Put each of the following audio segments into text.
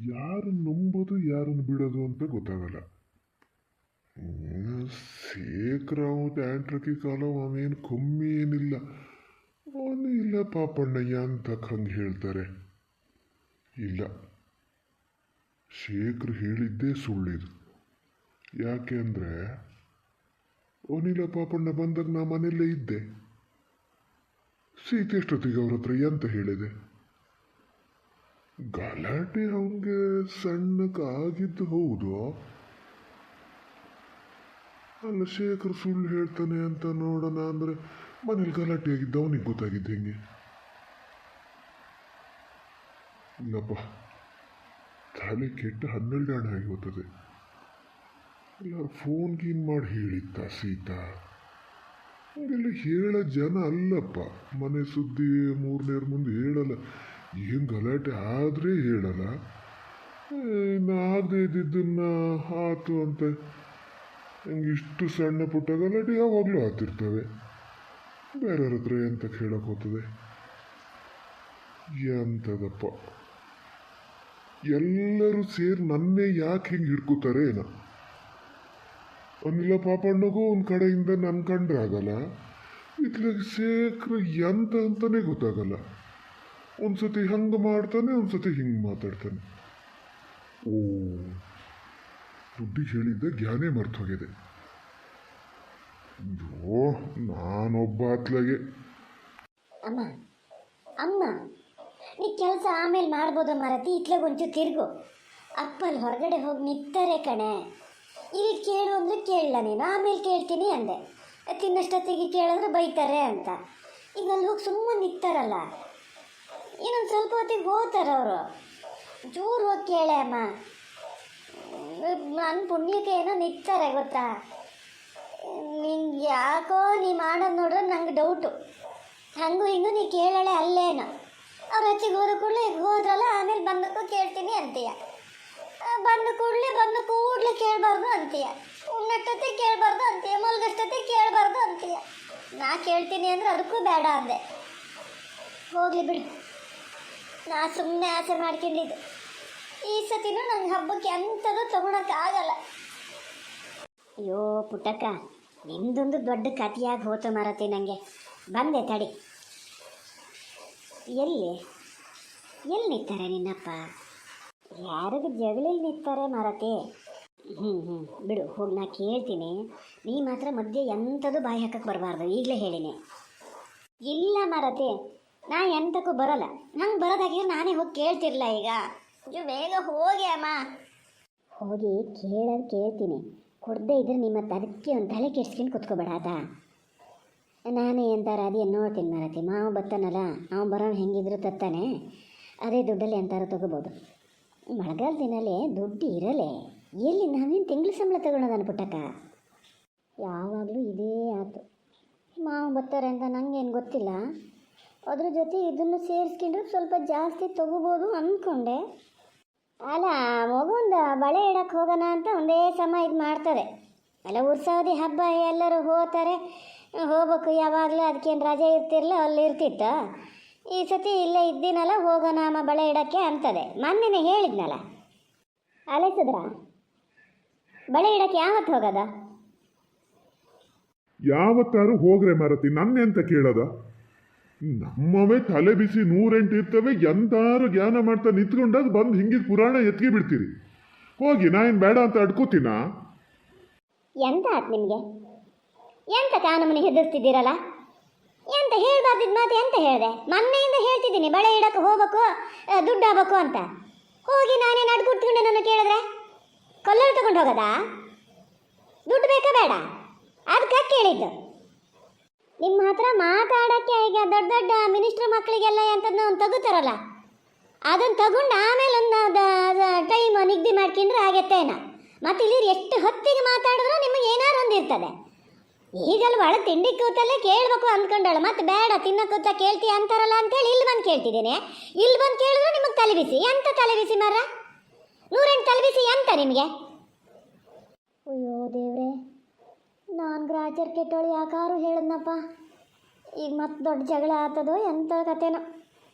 ಯಾರನ್ನು ನಂಬೋದು ಯಾರನ್ನು ಬಿಡೋದು ಅಂತ ಗೊತ್ತಾಗಲ್ಲ. ಶೇಖರಾವ್ ಆ್ಯಂಟ್ರಕಿ ಕಾಲ ಅವೇನು ಕಮ್ಮಿ ಏನಿಲ್ಲ. ಅವನು ಇಲ್ಲ ಪಾಪಣ್ಣಯ್ಯ ಅಂತ ಹಂಗೆ ಹೇಳ್ತಾರೆ. ಇಲ್ಲ, ಶೇಖರ್ ಹೇಳಿದ್ದೇ ಸುಳ್ಳಿದು. ಯಾಕೆ ಅಂದರೆ ಅವನಿಲ್ಲ ಪಾಪಣ್ಣ ಬಂದಾಗ ನಾ ಮನೆಯಲ್ಲೇ ಇದ್ದೆ. ಸೀತೆ ಎಷ್ಟೊತ್ತಿಗೆ ಅವ್ರ ಹತ್ರ ಎಂತ ಹೇಳಿದೆ? ಗಲಾಟೆ ಅವನಿಗೆ ಸಣ್ಣಕ್ಕಾಗಿದ್ದು ಹೌದು. ಅಲ್ಲ, ಶೇಖರ್ ಸುಳ್ಳು ಹೇಳ್ತಾನೆ ಅಂತ ನೋಡೋಣ ಅಂದರೆ ಮನೇಲಿ ಗಲಾಟೆ ಆಗಿದ್ದು ಅವನಿಗೆ ಗೊತ್ತಾಗಿದ್ದು ಹೆಂಗೆ? ಇಲ್ಲಪ್ಪ, ತಲೆ ಕೆಟ್ಟ 12 ಹಣ ಆಗಿ ಹೋಗ್ತದೆ. ಇಲ್ಲ ಫೋನ್ ಗೀನ್ ಮಾಡಿ ಹೇಳಿತ್ತ ಸೀತಾ? ಹಂಗೆಲ್ಲ ಹೇಳೋ ಜನ ಅಲ್ಲಪ್ಪ. ಮನೆ ಸುದ್ದಿ 3ನೇರ ಮುಂದೆ ಹೇಳಲ್ಲ. ಏನು ಗಲಾಟೆ ಆದರೆ ಹೇಳಲ್ಲ. ಇನ್ನು ಆಗದೆ ಇದ್ದಿದ್ದನ್ನ ಆತು ಅಂತ ಹಂಗೆ ಇಷ್ಟು ಸಣ್ಣ ಪುಟ್ಟ ಗಲಾಟೆ ಯಾವಾಗಲೂ ಆಗ್ತಿರ್ತವೆ. ಬೇರೆಯವ್ರ ಹತ್ರ ಎಂತ ಹೇಳಕ್ಕೆ ಹೋಗ್ತದೆ? ಎಂಥದಪ್ಪ, ಎಲ್ಲರೂ ಸೇರಿ ನನ್ನೇ ಯಾಕೆ ಹಿಂಗೆ ಹಿಡ್ಕೋತಾರೆ ಏನೋ. ಅವನಿಲ್ಲ ಪಾಪಣ್ಣಗೂ ಒಂದು ಕಡೆಯಿಂದ ನನ್ನ ಕಂಡ್ರೆ ಆಗಲ್ಲ. ಇತ್ಲಾಗ ಶೇಖರ್ ಎಂತ ಅಂತಾನೆ ಗೊತ್ತಾಗಲ್ಲ. ಒಂದ್ಸತಿ ಹಂಗೆ ಮಾಡ್ತಾನೆ, ಒಂದ್ಸತಿ ಹಿಂಗೆ ಮಾತಾಡ್ತಾನೆ. ಓ, ದುಡ್ಡಿಗೆ ಹೇಳಿದ್ದೆ ಜ್ಞಾನೇ ಮರ್ತು ಹೋಗಿದೆ. ಅಯ್ಯೋ, ನಾನೊಬ್ಬ ಅತ್ಲಾಗೆ. ಅಮ್ಮ ಅಮ್ಮ, ನೀ ಕೆಲಸ ಆಮೇಲೆ ಮಾಡ್ಬೋದು ಮರತಿ. ಇತ್ಲಾಗ ಒಂಚೂರು ತಿರುಗು. ಅಪ್ಪಲ್ಲಿ ಹೊರಗಡೆ ಹೋಗಿ ನಿಂತಾರೆ ಕಣೆ. ಇಲ್ಲಿ ಕೇಳು ಅಂದರೆ ಕೇಳಲ್ಲ ನೀನು. ಆಮೇಲೆ ಕೇಳ್ತೀನಿ ಅಂದೆ. ತಿನ್ನಷ್ಟೊತ್ತಿಗೆ ಕೇಳಿದ್ರೆ ಬೈತಾರೆ ಅಂತ. ಈಗ ಅಲ್ಲಿ ಹೋಗಿ ಸುಮ್ಮನೆ ನಿಂತಾರಲ್ಲ, ಇನ್ನೊಂದು ಸ್ವಲ್ಪ ಹೊತ್ತಿಗೆ ಹೋಗ್ತಾರೆ ಅವರು. ಜೋರು ಹೋಗಿ ಕೇಳೆ ಅಮ್ಮ. ನನ್ನ ಪುಣ್ಯಕ್ಕೆ ಏನೋ ನಿಂತಾರೆ ಗೊತ್ತಾ. ನಿಂಗೆ ಯಾಕೋ ನೀ ಮಾಡೋದು ನೋಡ್ರೆ ನಂಗೆ ಡೌಟು. ಹಂಗೂ ಹಿಂಗೂ ನೀ ಕೇಳಳೆ ಅಲ್ಲೇನು. ಅವ್ರ ಹಚ್ಚಿಗೆ ಹೋದ ಕೂಡಲೇ ಈಗ ಹೋದ್ರಲ್ಲ, ಆಮೇಲೆ ಬಂದಕ್ಕೂ ಕೇಳ್ತೀನಿ ಅಂತೀಯ. ಬಂದ ಕೂಡಲೇ ಕೇಳಬಾರ್ದು ಅಂತೀಯ. ಉಣ್ಣಷ್ಟೊತ್ತೆ ಕೇಳಬಾರ್ದು ಅಂತೀಯ, ಮಲ್ಗಷ್ಟೊತ್ತೆ ಕೇಳಬಾರ್ದು ಅಂತೀಯ. ನಾ ಕೇಳ್ತೀನಿ ಅಂದರೆ ಅದಕ್ಕೂ ಬೇಡ ಅಂದೆ. ಹೋಗಲಿ ಬಿಡು, ನಾ ಸುಮ್ಮನೆ ಆಸೆ ಮಾಡ್ಕೊಂಡಿದ್ದು. ಈ ಸತಿನೂ ನಂಗೆ ಹಬ್ಬಕ್ಕೆ ಅಂಥದ್ದು ತೊಗೊಳಕ್ಕಾಗಲ್ಲ. ಅಯ್ಯೋ ಪುಟ್ಟಕ್ಕ, ನಿಂದೊಂದು ದೊಡ್ಡ ಕಥೆಯಾಗಿ ಹೋತು ಮರತಿ. ನನಗೆ ಬಂದೆ ತಡಿ. ಎಲ್ಲಿ ನಿಂತಾರೆ ನಿನ್ನಪ್ಪ? ಯಾರಿಗೂ ಜಗಳಲ್ಲಿ ನಿಂತಾರೆ ಮರತಿ? ಬಿಡು, ಹೋಗಿ ನಾ ಕೇಳ್ತೀನಿ. ನೀ ಮಾತ್ರ ಮಧ್ಯೆ ಎಂಥದ್ದು ಬಾಯಿ ಹಾಕಕ್ಕೆ ಬರಬಾರ್ದು, ಈಗಲೇ ಹೇಳಿನಿ. ಇಲ್ಲ ಮರತಿ, ನಾ ಎಂತಕ್ಕೂ ಬರೋಲ್ಲ. ನಂಗೆ ಬರೋದಾಗಿದ್ರೆ ನಾನೇ ಹೋಗಿ ಕೇಳ್ತಿರ್ಲ. ಈಗ ಬೇಗ ಹೋಗಿ ಅಮ್ಮ. ಹೋಗಿ ಕೇಳ್ತೀನಿ. ಕೊಡದೇ ಇದ್ರೆ ನಿಮ್ಮ ಅದಕ್ಕೆ ಒಂದು ತಲೆ ಕೆಡ್ಸ್ಕೊಂಡು ಕುತ್ಕೋಬೇಡ ಆತ. ನಾನೇ ಎಂತಾರ ಅದೇನು ನೋಡ್ತೀನಿ ಮರತಿ. ಮಾವು ಬತ್ತಾನಲ್ಲ, ಅವ್ನು ಬರೋನು ಹೆಂಗಿದ್ರು ತತ್ತಾನೆ. ಅದೇ ದುಡ್ಡಲ್ಲಿ ಎಂತಾರು ತೊಗೋಬೋದು. ಮಳೆಗಾಲ ದಿನಲ್ಲೇ ದುಡ್ಡು ಇರಲೇ ಎಲ್ಲಿ? ನಾವೇನು ತಿಂಗಳು ಸಂಬಳ ತಗೊಳ್ಳೋದನ್ನು ಪುಟ್ಟಕ್ಕ. ಯಾವಾಗಲೂ ಇದೇ ಆಯ್ತು. ಮಾವು ಬರ್ತಾರೆ ಅಂತ ನನಗೇನು ಗೊತ್ತಿಲ್ಲ. ಅದ್ರ ಜೊತೆ ಇದನ್ನು ಸೇರಿಸ್ಕೊಂಡ್ರೆ ಸ್ವಲ್ಪ ಜಾಸ್ತಿ ತೊಗೋಬೋದು ಅಂದ್ಕೊಂಡೆ. ಅಲ್ಲ, ಮಗುಂದ ಬಳೆ ಇಡಕ್ಕೆ ಹೋಗೋಣ ಅಂತ ಒಂದೇ ಸಮ ಇದು ಮಾಡ್ತದೆ. ಅಲ್ಲ, ಉತ್ಸವದಿ ಹಬ್ಬ ಎಲ್ಲರೂ ಹೋಗ್ತಾರೆ, ಹೋಗ್ಬೇಕು ಯಾವಾಗಲೂ. ಅದಕ್ಕೇನು ರಜೆ ಇರ್ತಿರಲ್ಲ, ಅಲ್ಲಿ ಇರ್ತಿತ್ತು. ಈ ಸತಿ ಇಲ್ಲೇ ಇದ್ದೀನಲ್ಲ, ಹೋಗೋಣ ಅಮ್ಮ ಬಳೆ ಇಡೋಕ್ಕೆ ಅಂತದೆ. ಮೊನ್ನೆನೇ ಹೇಳಿದ್ನಲ್ಲ. ಅಲೆಸಿದ್ರ ಬಳೆ ಇಡೋಕ್ಕೆ ಯಾವತ್ತು ಹೋಗೋದ? ಯಾವತ್ತಾರು ಹೋಗ್ರೆ ಮರತಿ, ನನ್ನೆಂತ ಕೇಳೋದ? ನಮ್ಮವೇ ತಲೆ ಬಿಸಿ 108 ಇರ್ತವೆ. ಎಂತಾರು ಜ್ಞಾನ ಮಾಡ್ತಾ ನಿಂತ್ಕೊಂಡಾಗ ಬಂದು ಹಿಂಗಿದ್ ಪುರಾಣ ಎತ್ತಿ ಬಿಡ್ತೀರಿ. ಹೋಗಿ, ನಾ ಏನು ಬೇಡ ಅಂತ ಅಡ್ಕೋತೀನ? ಎಂತ ಆಯ್ತು ನಿಮಗೆ? ಎಂತ ಕಾನಮನಿ ಹೆದರ್ತಿದ್ದೀರಲ್ಲ? ಎಂತ ಹೇಳ್ಬಾರ್ದಿದ್ದು ಮಾತು ಎಂತ ಹೇಳಿದೆ? ಮೊನ್ನೆಯಿಂದ ಹೇಳ್ತಿದ್ದೀನಿ ಬಳೆ ಇಡಕ್ಕೆ ಹೋಗ್ಬೇಕು, ದುಡ್ಡು ಆಗ್ಬೇಕು ಅಂತ. ಹೋಗಿ ನಾನೇನು ಅಡ್ಗುಟ್ಕೊಂಡೆ ನನ್ನ ಕೇಳಿದ್ರೆ? ಕೊಲ್ಲರು ತಗೊಂಡು ಹೋಗೋದಾ? ದುಡ್ಡು ಬೇಕಾ ಬೇಡ? ಅದಕ್ಕೆ ಕೇಳಿದ್ದು. ನಿಮ್ಮ ಹತ್ರ ಮಾತಾಡೋಕ್ಕೆ ಈಗ ದೊಡ್ಡ ದೊಡ್ಡ ಮಿನಿಸ್ಟ್ರ್ ಮಕ್ಕಳಿಗೆಲ್ಲ ಎಂಥದ್ದು ಒಂದು ತಗೋತಾರಲ್ಲ, ಅದನ್ನು ತಗೊಂಡು ಆಮೇಲೆ ಒಂದು ಟೈಮ್ ನಿಗದಿ ಮಾಡ್ಕೊಂಡ್ರೆ ಆಗತ್ತೇನ. ಮತ್ತು ಇಲ್ಲಿ ಎಷ್ಟು ಹೊತ್ತಿಗೆ ಮಾತಾಡಿದ್ರು ನಿಮಗೆ ಏನಾರು ಒಂದು ಇರ್ತದೆ. ಈಗಲ್ಲ ಒಳ ತಿಂಡಿ ಕೂತಲ್ಲೇ ಕೇಳಬೇಕು ಅಂದ್ಕೊಂಡಳು. ಮತ್ತು ಬೇಡ ತಿನ್ನೋ ಕೂತ ಕೇಳ್ತೀಯ ಅಂತಾರಲ್ಲ ಅಂತೇಳಿ ಇಲ್ಲಿ ಬಂದು ಕೇಳ್ತಿದ್ದೀನಿ. ಇಲ್ಲಿ ಬಂದು ಕೇಳಿದ್ರು ನಿಮಗೆ ತಲೆಬಿಸಿ. ಎಂತ ತಲೆಬಿಸಿ ಮರ? 108 ತಲೆಬಿಸಿ ಎಂತ ನಿಮಗೆ? ಅಯ್ಯೋ ದೇವ್ರೆ, ನಾನು ಗ್ರಾಚರ್ ಕೆಟ್ಟೋಳು ಯಾಕಾರು ಹೇಳಿದ್ನಪ್ಪ. ಈಗ ಮತ್ತೆ ದೊಡ್ಡ ಜಗಳ ಆಗ್ತದೋ ಎಂಥ ಕತೆನೋ.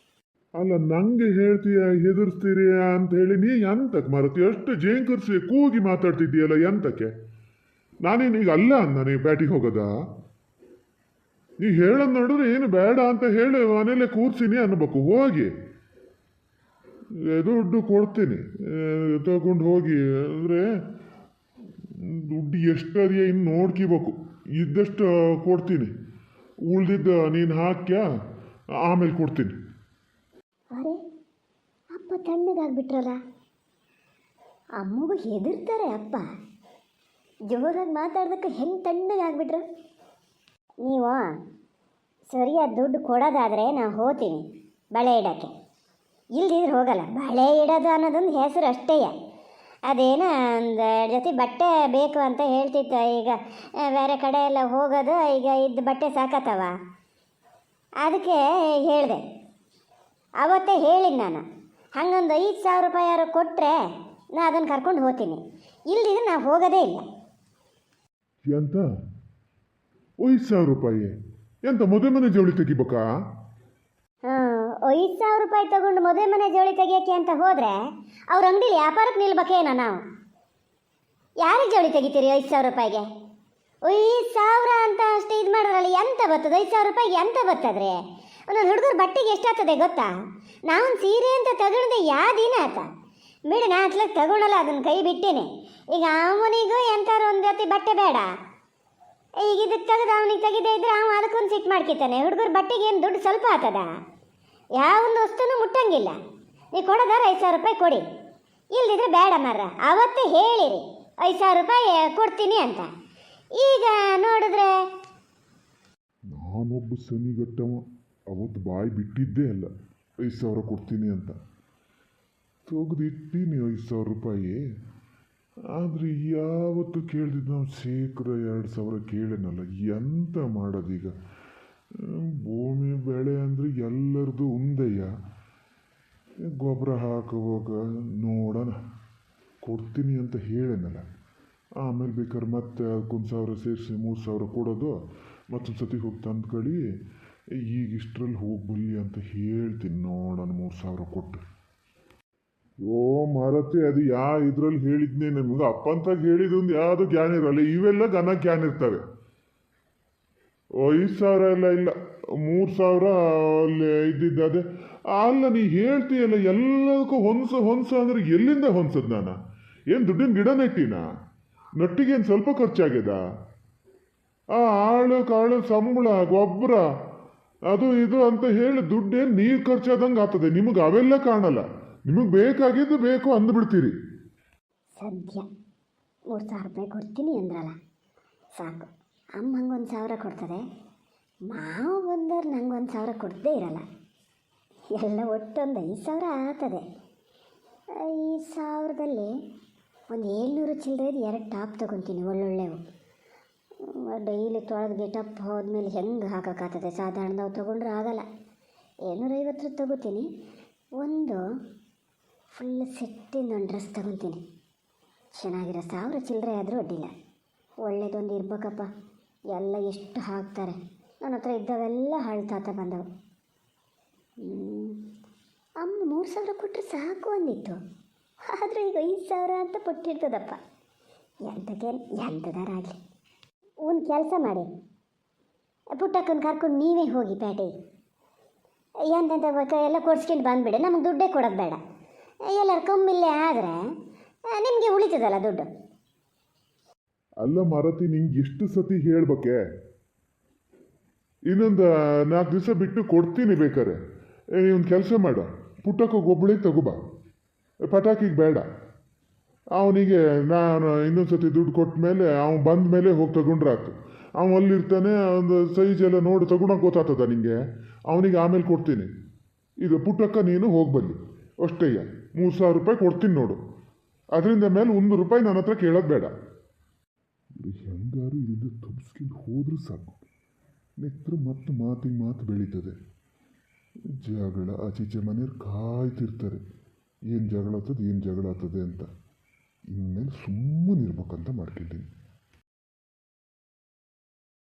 ಅಲ್ಲ ನಂಗೆ ಹೇಳ್ತೀಯ ಹೆದರ್ಸ್ತೀರಿ ಅಂತ ಹೇಳಿ ನೀ ಎಂತಕ್ಕೆ ಮರತಿ ಅಷ್ಟು ಜೇಂಕರ್ಸಿ ಕೂಗಿ ಮಾತಾಡ್ತಿದ್ದೀಯಲ್ಲ ಎಂತಕ್ಕೆ? ನಾನೇನೀಗ ಅಲ್ಲ ಅಂದ ನೀ ಬ್ಯಾಟಿಗೆ ಹೋಗೋದಾ? ನೀ ಹೇಳೋದು ನೋಡಿದ್ರೆ ಏನು ಬೇಡ ಅಂತ ಹೇಳಿ ಮನೇಲೆ ಕೂರ್ಸಿನಿ ಅನ್ಬೇಕು. ಹೋಗಿ ದುಡ್ಡು ಕೊಡ್ತೀನಿ, ತಗೊಂಡು ಹೋಗಿ. ಅಂದರೆ ದುಡ್ಡು ಎಷ್ಟದೆಯಾ ಇನ್ನು ನೋಡ್ಕಿಬೇಕು. ಇದ್ದಷ್ಟು ಕೊಡ್ತೀನಿ, ಉಳ್ದಿದ್ದ ನೀನು ಹಾಕ್ಯ ಆಮೇಲೆ ಕೊಡ್ತೀನಿ. ಅರೆ ಅಪ್ಪ ತಣ್ಣಗಾಗ್ಬಿಟ್ರಲ್ಲ. ಅಮ್ಮಗೂ ಹೆದರ್ತಾರೆ ಅಪ್ಪ. ಜೋರಾಗಿ ಮಾತಾಡ್ದಕ್ಕೆ ಹೆಂಗೆ ತಣ್ಣಗಾಗ್ಬಿಟ್ರು. ನೀವು ಸರಿಯಾದ ದುಡ್ಡು ಕೊಡೋದಾದರೆ ನಾವು ಹೋಗ್ತೀವಿ ಬಳೆ ಇಡೋಕ್ಕೆ. ಇಲ್ದಿದ್ರೆ ಹೋಗಲ್ಲ. ಬಳೆ ಇಡೋದು ಅನ್ನೋದೊಂದು ಹೆಸರು ಅಷ್ಟೇ. ಅದೇನ ಒಂದು ಜೊತೆ ಬಟ್ಟೆ ಬೇಕು ಅಂತ ಹೇಳ್ತಿತ್ತು. ಈಗ ಬೇರೆ ಕಡೆ ಎಲ್ಲ ಹೋಗೋದು, ಈಗ ಇದ್ದ ಬಟ್ಟೆ ಸಾಕತ್ತವ. ಅದಕ್ಕೆ ಹೇಳಿದೆ, ಅವತ್ತೇ ಹೇಳಿದ್ದು ನಾನು. ಹಂಗೊಂದು 5,000 ರೂಪಾಯಿ ಯಾರು ಕೊಟ್ಟರೆ ನಾ ಅದನ್ನು ಕರ್ಕೊಂಡು ಹೋಗ್ತೀನಿ. ಇಲ್ದಿದ್ರೆ ನಾವು ಹೋಗೋದೇ ಇಲ್ಲ. ಎಂತ 5,000 ರೂಪಾಯಿ? ಎಂತ ಮದುವೆ ಮನೆ ಜವಳಿ ತೆಗಿಬೇಕಾ? 5,000 ರೂಪಾಯಿ ತಗೊಂಡು ಮದುವೆ ಮನೆ ಜೋಳಿ ತೆಗಿಯೋಕ್ಕೆ ಅಂತ ಹೋದರೆ ಅವ್ರ ಅಂಗಡಿಲಿ ವ್ಯಾಪಾರಕ್ಕೆ ನಿಲ್ಬೇಕೇನೋ ನಾವು? ಯಾರಿಗೆ ಜೋಳಿ ತೆಗಿತೀರಿ 5,000 ರೂಪಾಯಿಗೆ? 5,000 ಅಂತ ಅಷ್ಟು ಇದು ಮಾಡಿದ್ರಲ್ಲಿ ಎಂತ ಬರ್ತದೆ? 5,000 ರೂಪಾಯಿಗೆ ಎಂತ ಬರ್ತದ್ರೆ? ಒಂದೊಂದು ಹುಡುಗರು ಬಟ್ಟೆಗೆ ಎಷ್ಟಾಗ್ತದೆ ಗೊತ್ತಾ? ನಾವೊಂದು ಸೀರೆ ಅಂತ ತಗೊಂಡೆ ಯಾವ ದಿನ ಆತ ಬಿಡಿ. ನಾ ಅಟ್ಲಾಗ ತಗೊಳಲ್ಲ, ಅದನ್ನು ಕೈ ಬಿಟ್ಟೇನೆ. ಈಗ ಅವನಿಗೂ ಎಂಥಾರು ಒಂದು ಜೊತೆ ಬಟ್ಟೆ ಬೇಡ. ಈಗ ಇದಕ್ಕೆ ತೆಗೆದು ಅವನಿಗೆ ತೆಗೆದೇ ಇದ್ರೆ ಅವನು ಅದಕ್ಕೊಂದು ಸಿಟ್ಟು ಮಾಡ್ಕಿತಾನೆ. ಹುಡುಗರು ಬಟ್ಟೆಗೆ ಏನು ದುಡ್ಡು ಸ್ವಲ್ಪ ಆಗ್ತದ? ಯಾವೊಂದು ವಸ್ತುನೂ ಮುಟ್ಟಂಗಿಲ್ಲ. ನೀವು ಕೊಡೋದಾರ 5,000 ರೂಪಾಯಿ ಕೊಡಿ, ಇಲ್ದಿದ್ರೆ ಬೇಡ ಮರ್ರ. ಅವತ್ತೇ ಹೇಳಿರಿ 5,000 ರೂಪಾಯಿ ಕೊಡ್ತೀನಿ ಅಂತ. ಈಗ ನೋಡಿದ್ರೆ ನಾನೊಬ್ಬ ಸನಿಗಟ್ಟವ. ಅವತ್ತು ಬಾಯಿ ಬಿಟ್ಟಿದ್ದೇ ಅಲ್ಲ 5,000 ಕೊಡ್ತೀನಿ ಅಂತ. ತೆಗೆದಿಟ್ಟಿನಿ 5,000 ರೂಪಾಯಿ. ಆದರೆ ಯಾವತ್ತು ಕೇಳ್ದಿದ್ದು ನಾವು ಶೇಖರ 2,000 ಕೇಳೇನಲ್ಲ. ಎಂತ ಮಾಡೋದೀಗ? ಭೂಮಿ ಬೆಳೆ ಅಂದರೆ ಎಲ್ಲರದು ಒಂದಯ್ಯ. ಗೊಬ್ಬರ ಹಾಕುವಾಗ ನೋಡೋಣ, ಕೊಡ್ತೀನಿ ಅಂತ ಹೇಳೇನಲ್ಲ. ಆಮೇಲೆ ಬೇಕಾದ್ರೆ ಮತ್ತೆ ಅದಕ್ಕೊಂದು 1,000 ಸೇರಿಸಿ 3,000 ಕೊಡೋದು. ಮತ್ತೊಂದು ಸತಿ ಹೋಗಿ ತಂದ್ಕೊಳ್ಳಿ, ಈಗ ಇಷ್ಟರಲ್ಲಿ ಹೋಗ್ಬಲ್ಲಿ ಅಂತ ಹೇಳ್ತೀನಿ. ನೋಡೋಣ 3,000 ಕೊಟ್ಟು. ಯೋ ಮಾರತಿ, ಅದು ಇದ್ರಲ್ಲಿ ಹೇಳಿದ್ನೇ ನಮ್ಗೆ ಅಪ್ಪಂತಾಗ ಹೇಳಿದೊಂದು ಯಾವುದು ಜ್ಞಾನ ಇರಲ್ಲ. ಇವೆಲ್ಲ ಘನ ಜ್ಞಾನ ಇರ್ತವೆ. 5,000 ಎಲ್ಲ ಇಲ್ಲ, 3,000 ಅಲ್ಲಿ ಇದ್ದಿದ್ದು ಅದೇ. ಅಲ್ಲ ನೀ ಹೇಳ್ತೀಯಲ್ಲ ಎಲ್ಲದಕ್ಕೂ ಹೊಂಸ ಅಂದ್ರೆ ಎಲ್ಲಿಂದ ಹೊಂಸದ್ ನಾನು? ಏನು ದುಡ್ಡಿನ ಗಿಡ ನೆಟ್ಟಿನ? ನಟ್ಟಿಗೇನು ಸ್ವಲ್ಪ ಖರ್ಚಾಗ್ಯದ? ಆಳು ಕಾಳು ಸಂಬಳ ಗೊಬ್ಬರ ಅದು ಇದು ಅಂತ ಹೇಳಿ ದುಡ್ಡೇನು ನೀರು ಖರ್ಚಾದಂಗೆ ಆಗ್ತದೆ. ನಿಮಗೆ ಅವೆಲ್ಲ ಕಾಣಲ್ಲ. ನಿಮಗೆ ಬೇಕಾಗಿದ್ದು ಬೇಕು ಅಂದ್ಬಿಡ್ತೀರಿ. ಸದ್ಯ 3,000 ರೂಪಾಯಿ ಕೊಡ್ತೀನಿ ಅಂದ್ರಲ್ಲ, ಸಾಕು. ಅಮ್ಮ ಹಂಗೆ 1,000 ಕೊಡ್ತದೆ, ಮಾವು ಬಂದವ್ರು ನಂಗೆ 1,000 ಕೊಡದೇ ಇರಲ್ಲ. ಎಲ್ಲ ಒಟ್ಟೊಂದು 5,000 ಆಗ್ತದೆ. 5,000ದಲ್ಲಿ ಒಂದು 700 ಚಿಲ್ಲರೆದು 2 ಟಾಪ್ ತೊಗೊತೀನಿ ಒಳ್ಳೊಳ್ಳೆವು. ಡೈಲಿ ತೊಳೆದು ಗೆಟಪ್ ಹೋದ್ಮೇಲೆ ಹೆಂಗೆ ಹಾಕೋಕ್ಕಾಗ್ತದೆ? ಸಾಧಾರಣದವು ತೊಗೊಂಡ್ರೆ ಆಗಲ್ಲ. 750 ತೊಗೋತೀನಿ. ಒಂದು ಫುಲ್ ಸೆಟ್ಟಿಂದ ಒಂದು ಡ್ರೆಸ್ ತೊಗೊತೀನಿ, ಚೆನ್ನಾಗಿರೋ 1,000 ಚಿಲ್ಲರೆ ಆದರೂ ಅಡ್ಡಿಲ್ಲ. ಒಳ್ಳೇದೊಂದು ಇರ್ಬೇಕಪ್ಪ. ಎಲ್ಲ ಎಷ್ಟು ಹಾಕ್ತಾರೆ. ನನ್ನ ಹತ್ರ ಇದ್ದವೆಲ್ಲ ಹಳ್ತಾತ ಬಂದವು. ಅಮ್ಮ 3,000 ಕೊಟ್ಟರೆ ಸಾಕು ಅಂದಿತ್ತು. ಆದರೆ ಈಗ 5,000 ಅಂತ ಕೊಟ್ಟಿರ್ತದಪ್ಪ. ಎಂಥದಾರಾಗಲಿ ಒಂದು ಕೆಲಸ ಮಾಡಿ, ಪುಟ್ಟಕ್ಕನ್ನು ಕರ್ಕೊಂಡು ನೀವೇ ಹೋಗಿ ಪೇಟೆಗೆ. ಎಂತೆಂಥ ಎಲ್ಲ ಕೊಡ್ಸ್ಕೊಂಡು ಬಂದುಬಿಡಿ, ನಮಗೆ ದುಡ್ಡೇ ಕೊಡೋದು ಬೇಡ. ಎಲ್ಲರ ಕಮ್ಮಿಲ್ಲೇ ಆದರೆ ನಿಮಗೆ ಉಳಿತದಲ್ಲ ದುಡ್ಡು. ಅಲ್ಲ ಮಾರತಿ, ನಿಂಗೆ ಎಷ್ಟು ಸತಿ ಹೇಳ್ಬೇಕೆ? ಇನ್ನೊಂದು 4 ದಿವಸ ಬಿಟ್ಟು ಕೊಡ್ತೀನಿ ಬೇಕಾರೆ. ಒಂದು ಕೆಲಸ ಮಾಡು, ಪುಟ್ಟಕ್ಕೆ ಒಬ್ಬಳಿಗೆ ತಗೋಬಾ, ಪಟಾಕಿಗೆ ಬೇಡ. ಅವನಿಗೆ ನಾನು ಇನ್ನೊಂದು ಸತಿ ದುಡ್ಡು ಕೊಟ್ಟ ಮೇಲೆ ಅವ್ನು ಬಂದ ಮೇಲೆ ಹೋಗಿ ತಗೊಂಡ್ರೆ ಆಯ್ತು. ಅವನು ಅಲ್ಲಿರ್ತಾನೆ, ಒಂದು ಸೈಜ್ ಎಲ್ಲ ನೋಡಿ ತಗೊಳಕ್ಕೆ ಗೊತ್ತಾಗ್ತದ ನಿಂಗೆ. ಅವನಿಗೆ ಆಮೇಲೆ ಕೊಡ್ತೀನಿ. ಇದು ಪುಟ್ಟಕ್ಕ ನೀನು ಹೋಗ್ಬಲ್ಲಿ ಅಷ್ಟೇ. 3,000 ರೂಪಾಯಿ ಕೊಡ್ತೀನಿ ನೋಡು. ಅದರಿಂದ ಮೇಲೆ 1 ರೂಪಾಯಿ ನನ್ನ ಹತ್ರ ಕೇಳೋದು ಬೇಡ. ಹೆಂಗಾರು ಇದರಿಂದ ತಪ್ಪಿಸ್ಕೊಂಡು ಹೋದ್ರೂ ಸಾಕು. ನೆತ್ರ ಮತ್ತೆ ಮಾತಿಗೆ ಮಾತು ಬೆಳೀತದೆ. ಜಗಳ ಆಚೀಚೆ ಮನೆಯವ್ರು ಕಾಯ್ತಿರ್ತಾರೆ, ಏನು ಜಗಳ ಆಗ್ತದೆ ಅಂತ. ಇನ್ಮೇಲೆ ಸುಮ್ಮನೆ ಇರ್ಬೇಕಂತ ಮಾಡ್ಕೊಂಡಿದ್ದೀನಿ.